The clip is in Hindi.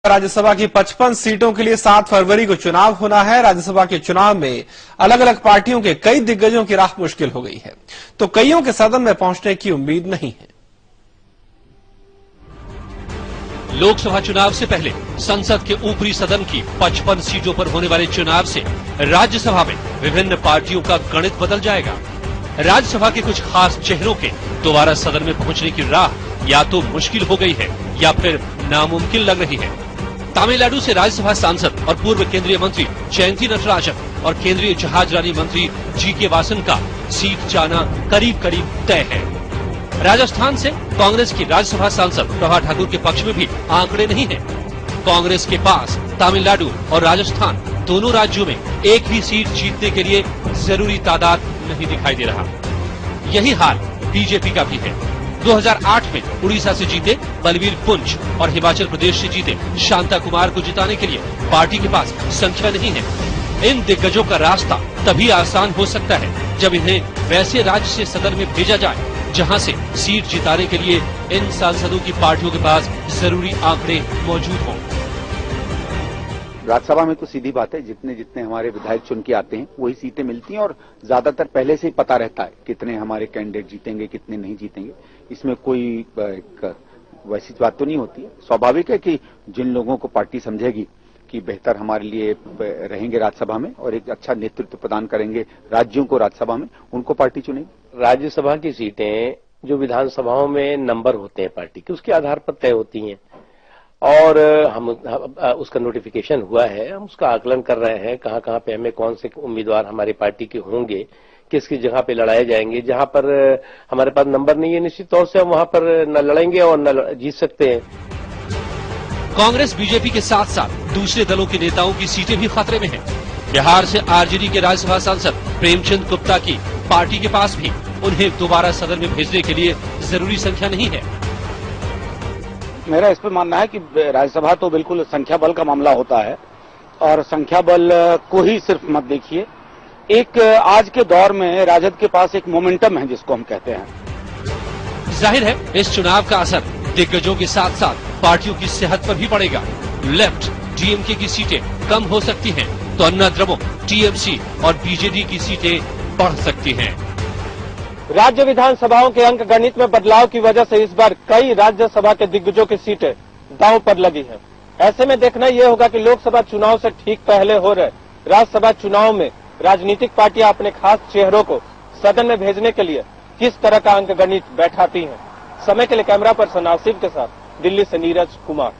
राज्यसभा की 55 सीटों के लिए 7 फरवरी को चुनाव होना है। राज्यसभा के चुनाव में अलग अलग पार्टियों के कई दिग्गजों की राह मुश्किल हो गई है, तो कईयों के सदन में पहुंचने की उम्मीद नहीं है। लोकसभा चुनाव से पहले संसद के ऊपरी सदन की 55 सीटों पर होने वाले चुनाव से राज्यसभा में विभिन्न पार्टियों का गणित बदल जाएगा। राज्यसभा के कुछ खास चेहरों के दोबारा सदन में पहुंचने की राह या तो मुश्किल हो गई है या फिर नामुमकिन लग रही है। तमिलनाडु से राज्यसभा सांसद और पूर्व केंद्रीय मंत्री जयंती नटराजन और केंद्रीय जहाजरानी मंत्री जी.के. वासन का सीट जाना करीब करीब तय है। राजस्थान से कांग्रेस की राज्यसभा सांसद प्रभा ठाकुर के पक्ष में भी आंकड़े नहीं है। कांग्रेस के पास तमिलनाडु और राजस्थान दोनों राज्यों में एक भी सीट जीतने के लिए जरूरी तादाद नहीं दिखाई दे रहा। यही हाल बीजेपी का भी है। 2008 में उड़ीसा से जीते बलवीर पुंछ और हिमाचल प्रदेश से जीते शांता कुमार को जिताने के लिए पार्टी के पास संख्या नहीं है। इन दिग्गजों का रास्ता तभी आसान हो सकता है जब इन्हें वैसे राज्य से सदन में भेजा जाए जहां से सीट जिताने के लिए इन सांसदों की पार्टियों के पास जरूरी आंकड़े मौजूद हों। राज्यसभा में तो सीधी बात है, जितने जितने हमारे विधायक चुन के आते हैं वही सीटें मिलती हैं और ज्यादातर पहले से ही पता रहता है कितने हमारे कैंडिडेट जीतेंगे कितने नहीं जीतेंगे। इसमें कोई वैसी बात तो नहीं होती है। स्वाभाविक है कि जिन लोगों को पार्टी समझेगी कि बेहतर हमारे लिए रहेंगे राज्यसभा में और एक अच्छा नेतृत्व प्रदान करेंगे राज्यों को राज्यसभा में, उनको पार्टी चुनेगी। राज्यसभा की सीटें जो विधानसभाओं में नंबर होते हैं पार्टी के, उसके आधार पर तय होती हैं और हम उसका नोटिफिकेशन हुआ है। हम उसका आकलन कर रहे हैं कहां कहां पे हमें कौन से उम्मीदवार हमारी पार्टी के होंगे, किसकी जगह पे लड़ाए जाएंगे। जहां पर हमारे पास नंबर नहीं है निश्चित तौर से हम वहां पर न लड़ेंगे और न जीत सकते हैं। कांग्रेस बीजेपी के साथ साथ दूसरे दलों के नेताओं की सीटें भी खतरे में हैं। बिहार से आरजेडी के राज्यसभा सांसद प्रेमचंद गुप्ता की पार्टी के पास भी उन्हें दोबारा सदन में भेजने के लिए जरूरी संख्या नहीं है। मेरा इस पर मानना है कि राज्यसभा तो बिल्कुल संख्या बल का मामला होता है और संख्या बल को ही सिर्फ मत देखिए। एक आज के दौर में राजद के पास एक मोमेंटम है जिसको हम कहते हैं। जाहिर है इस चुनाव का असर दिग्गजों के साथ साथ पार्टियों की सेहत पर भी पड़ेगा। लेफ्ट डीएमके की सीटें कम हो सकती हैं तो अन्ना द्रमुक, टीएमसी और बीजेडी की सीटें बढ़ सकती हैं। राज्य विधानसभाओं के अंक गणित में बदलाव की वजह से इस बार कई राज्यसभा के दिग्गजों की सीटें दांव पर लगी हैं। ऐसे में देखना यह होगा कि लोकसभा चुनाव से ठीक पहले हो रहे राज्यसभा चुनाव में राजनीतिक पार्टियां अपने खास चेहरों को सदन में भेजने के लिए किस तरह का अंक गणित बैठाती हैं। समय के लिए कैमरा पर्सन आसिफ के साथ दिल्ली से नीरज कुमार।